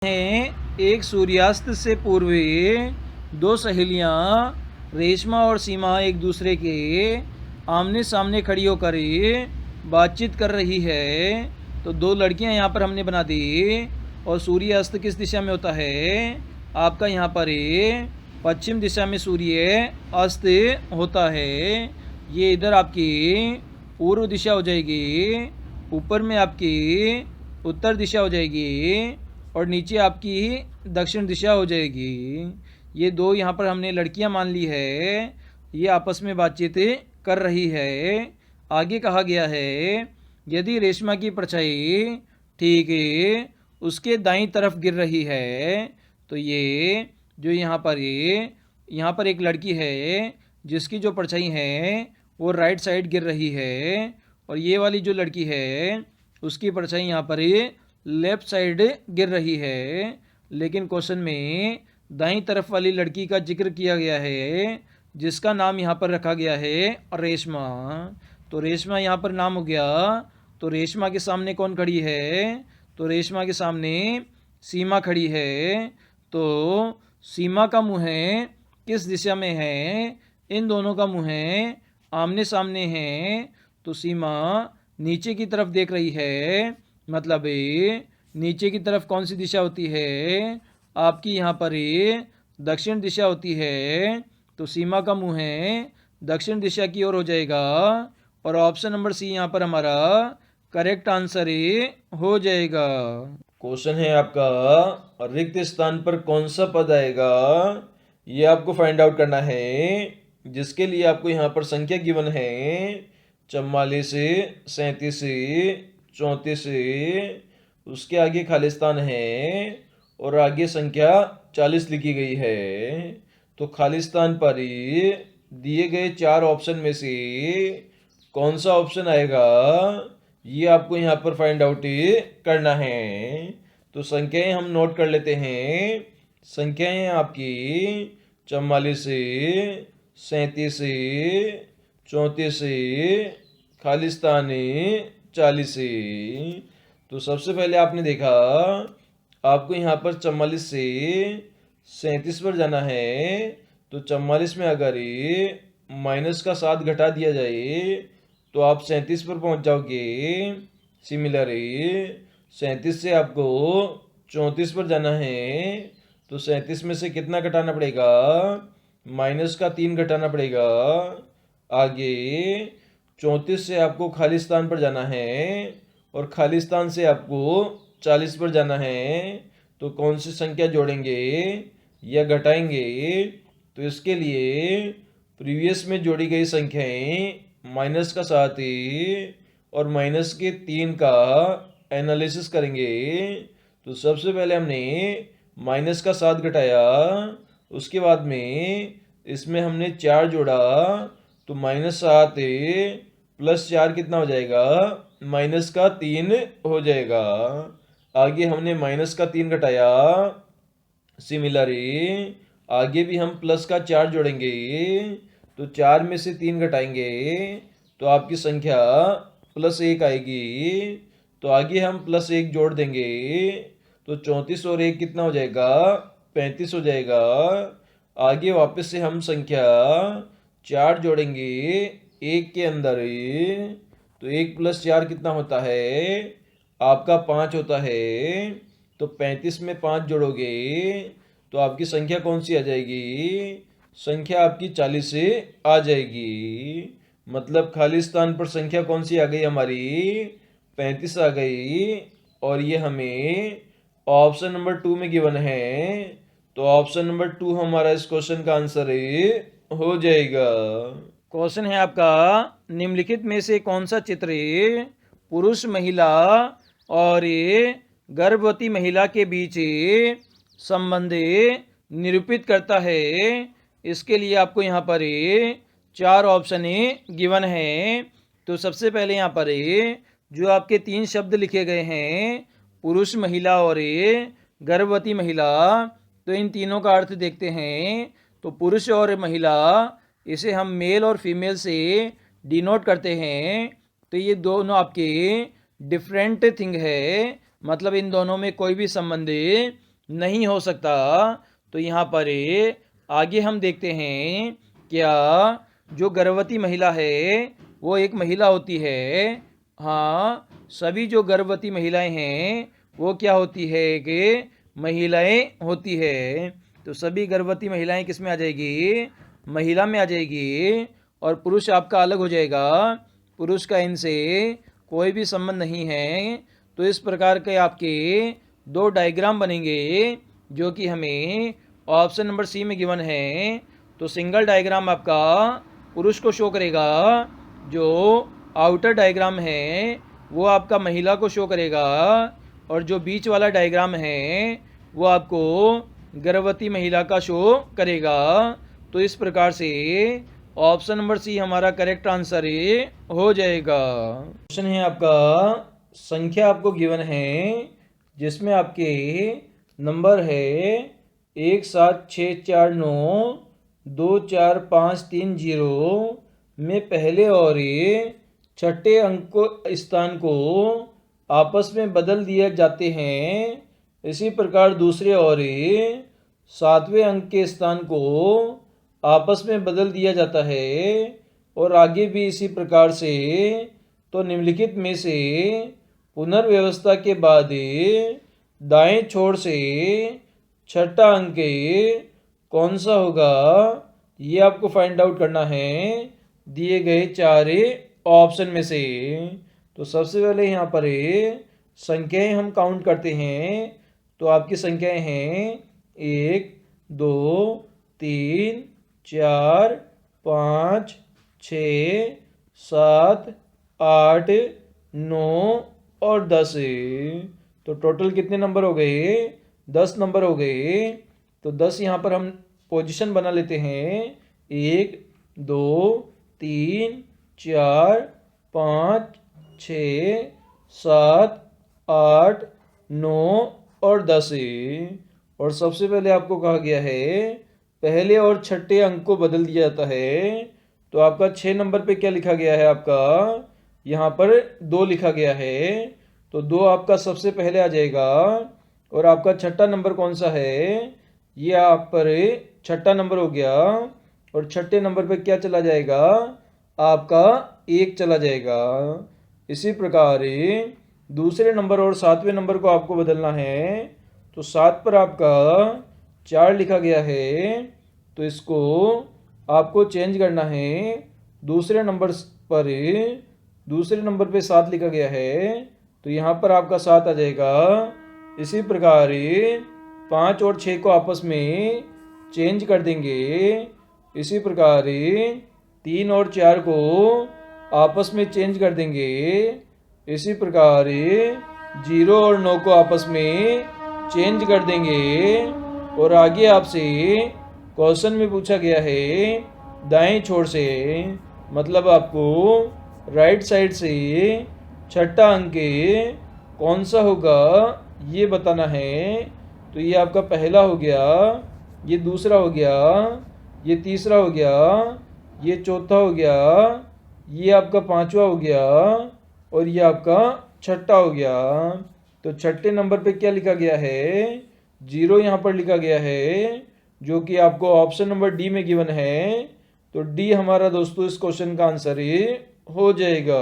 हैं एक सूर्यास्त से पूर्व दो सहेलियां रेशमा और सीमा एक दूसरे के आमने सामने खड़ी होकर बातचीत कर रही है। तो दो लड़कियां यहाँ पर हमने बना दी और सूर्यास्त किस दिशा में होता है आपका यहाँ पर पश्चिम दिशा में सूर्य अस्त होता है। ये इधर आपकी पूर्व दिशा हो जाएगी, ऊपर में आपकी उत्तर दिशा हो जाएगी और नीचे आपकी दक्षिण दिशा हो जाएगी। ये दो यहाँ पर हमने लड़कियाँ मान ली है, ये आपस में बातचीत कर रही है। आगे कहा गया है यदि रेशमा की परछाई ठीक उसके दाईं तरफ गिर रही है तो ये जो यहाँ पर एक लड़की है जिसकी जो परछाई है वो राइट साइड गिर रही है और ये वाली जो लड़की है उसकी परछाई यहाँ पर लेफ्ट साइड गिर रही है। लेकिन क्वेश्चन में दाईं तरफ वाली लड़की का जिक्र किया गया है जिसका नाम यहाँ पर रखा गया है रेशमा। तो रेशमा यहाँ पर नाम हो गया। तो रेशमा के सामने कौन खड़ी है? तो रेशमा के सामने सीमा खड़ी है। तो सीमा का मुँह किस दिशा में है? इन दोनों का मुँह आमने सामने है। तो सीमा नीचे की तरफ देख रही है, मतलब नीचे की तरफ कौन सी दिशा होती है आपकी? यहाँ पर दक्षिण दिशा होती है। तो सीमा का मुँह दक्षिण दिशा की ओर हो जाएगा और ऑप्शन नंबर सी यहाँ पर हमारा करेक्ट आंसर हो जाएगा। क्वेश्चन है आपका रिक्त स्थान पर कौन सा पद आएगा, ये आपको फाइंड आउट करना है। जिसके लिए आपको यहाँ पर संख्या गिवन है 44, 37, 34, उसके आगे खालिस्तान है और आगे संख्या 40 लिखी गई है। तो खालिस्तान पर दिए गए 4 ऑप्शन में से कौन सा ऑप्शन आएगा ये आपको यहाँ पर फाइंड आउट करना है। तो संख्याएं हम नोट कर लेते हैं। संख्याएं आपकी 44, 37, 34, खालिस्तानी 40। तो सबसे पहले आपने देखा आपको यहाँ पर 44 से 37 पर जाना है। तो 44 में अगर माइनस का 7 घटा दिया जाए तो आप 37 पर पहुँच जाओगे। सिमिलरली 37 से आपको 34 पर जाना है। तो 37 में से कितना घटाना पड़ेगा? माइनस का 3 घटाना पड़ेगा। आगे 34 से आपको खालिस्तान पर जाना है और खालिस्तान से आपको 40 पर जाना है। तो कौन सी संख्या जोड़ेंगे या घटाएंगे? तो इसके लिए प्रीवियस में जोड़ी गई संख्याएं माइनस का 7 और माइनस के 3 का एनालिसिस करेंगे। तो सबसे पहले हमने माइनस का 7 घटाया, उसके बाद में इसमें हमने 4 जोड़ा तो -7 प्लस 4 कितना हो जाएगा? माइनस का 3 हो जाएगा। आगे हमने माइनस का 3 घटाया। सिमिलरली आगे भी हम प्लस का 4 जोड़ेंगे तो 4 में से 3 घटाएंगे तो आपकी संख्या +1 आएगी। तो आगे हम +1 जोड़ देंगे तो 34 और 1 कितना हो जाएगा? 35 हो जाएगा। आगे वापस से हम संख्या 4 जोड़ेंगे 1 के अंदर तो 1 + 4 कितना होता है? आपका 5 होता है। तो 35 में 5 जोड़ोगे तो आपकी संख्या कौन सी आ जाएगी? संख्या आपकी 40 से आ जाएगी। मतलब खालिस्तान पर संख्या कौन सी आ गई हमारी? 35 आ गई। और ये हमें ऑप्शन नंबर 2 में गिवन है। तो ऑप्शन नंबर 2 हमारा इस क्वेश्चन का आंसर हो जाएगा। क्वेश्चन है आपका निम्नलिखित में से कौन सा चित्र पुरुष महिला और गर्भवती महिला के बीच संबंध निरूपित करता है? इसके लिए आपको यहाँ पर 4 ऑप्शन गिवन है। तो सबसे पहले यहाँ पर जो आपके 3 शब्द लिखे गए हैं पुरुष महिला और गर्भवती महिला, तो इन तीनों का अर्थ देखते हैं। तो पुरुष और महिला इसे हम मेल और फीमेल से डिनोट करते हैं। तो ये दोनों आपके डिफरेंट थिंग है, मतलब इन दोनों में कोई भी संबंध नहीं हो सकता। तो यहाँ पर आगे हम देखते हैं, क्या जो गर्भवती महिला है वो एक महिला होती है? हाँ, सभी जो गर्भवती महिलाएं हैं वो क्या होती है कि महिलाएं होती है। तो सभी गर्भवती महिलाएं किस में आ जाएगी? महिला में आ जाएगी। और पुरुष आपका अलग हो जाएगा, पुरुष का इनसे कोई भी संबंध नहीं है। तो इस प्रकार के आपके दो डायग्राम बनेंगे जो कि हमें ऑप्शन नंबर सी में गिवन है। तो सिंगल डायग्राम आपका पुरुष को शो करेगा, जो आउटर डायग्राम है वो आपका महिला को शो करेगा, और जो बीच वाला डायग्राम है वो आपको गर्भवती महिला का शो करेगा। तो इस प्रकार से ऑप्शन नंबर सी हमारा करेक्ट आंसर हो जाएगा। क्वेश्चन है आपका, संख्या आपको गिवन है जिसमें आपके नंबर है 176492453 में पहले और छठे अंक को स्थान को आपस में बदल दिए जाते हैं। इसी प्रकार दूसरे और सातवें अंक के स्थान को आपस में बदल दिया जाता है, और आगे भी इसी प्रकार से। तो निम्नलिखित में से पुनर्व्यवस्था के बाद दाएं छोर से छठा अंक कौन सा होगा, ये आपको फाइंड आउट करना है दिए गए चार ऑप्शन में से। तो सबसे पहले यहाँ पर संख्याएं हम काउंट करते हैं। तो आपकी संख्याएं हैं 1 2 3 4 5 6 7 8 9 और 10। तो टोटल कितने नंबर हो गए? 10 नंबर हो गए। तो 10 यहाँ पर हम पोजीशन बना लेते हैं, 1 2 3 4 5 6 7 8 9 और 10। और सबसे पहले आपको कहा गया है पहले और छठे अंक को बदल दिया जाता है। तो आपका 6 नंबर पे क्या लिखा गया है? आपका यहाँ पर 2 लिखा गया है। तो 2 आपका सबसे पहले आ जाएगा। और आपका छठा नंबर कौन सा है? ये आप पर छठा नंबर हो गया। और छठे नंबर पे क्या चला जाएगा? आपका 1 चला जाएगा। इसी प्रकार दूसरे नंबर और सातवें नंबर को आपको बदलना है। तो 7 पर आपका 4 लिखा गया है, तो इसको आपको चेंज करना है। दूसरे नंबर पे 7 लिखा गया है, तो यहाँ पर आपका 7 आ जाएगा। इसी प्रकार 5 और 6 को आपस में चेंज कर देंगे। इसी प्रकार 3 और 4 को आपस में चेंज कर देंगे। इसी प्रकार 0 और 9 को आपस में चेंज कर देंगे। और आगे आपसे क्वेश्चन में पूछा गया है दाएं छोर से, मतलब आपको राइट साइड से छठा अंक कौन सा होगा ये बताना है। तो ये आपका पहला हो गया, ये दूसरा हो गया, ये तीसरा हो गया, ये चौथा हो गया, ये आपका पांचवा हो गया, और ये आपका छठा हो गया। तो छठे नंबर पे क्या लिखा गया है? 0 यहाँ पर लिखा गया है, जो कि आपको ऑप्शन नंबर डी में गिवन है। तो डी हमारा दोस्तों इस क्वेश्चन का आंसर हो जाएगा।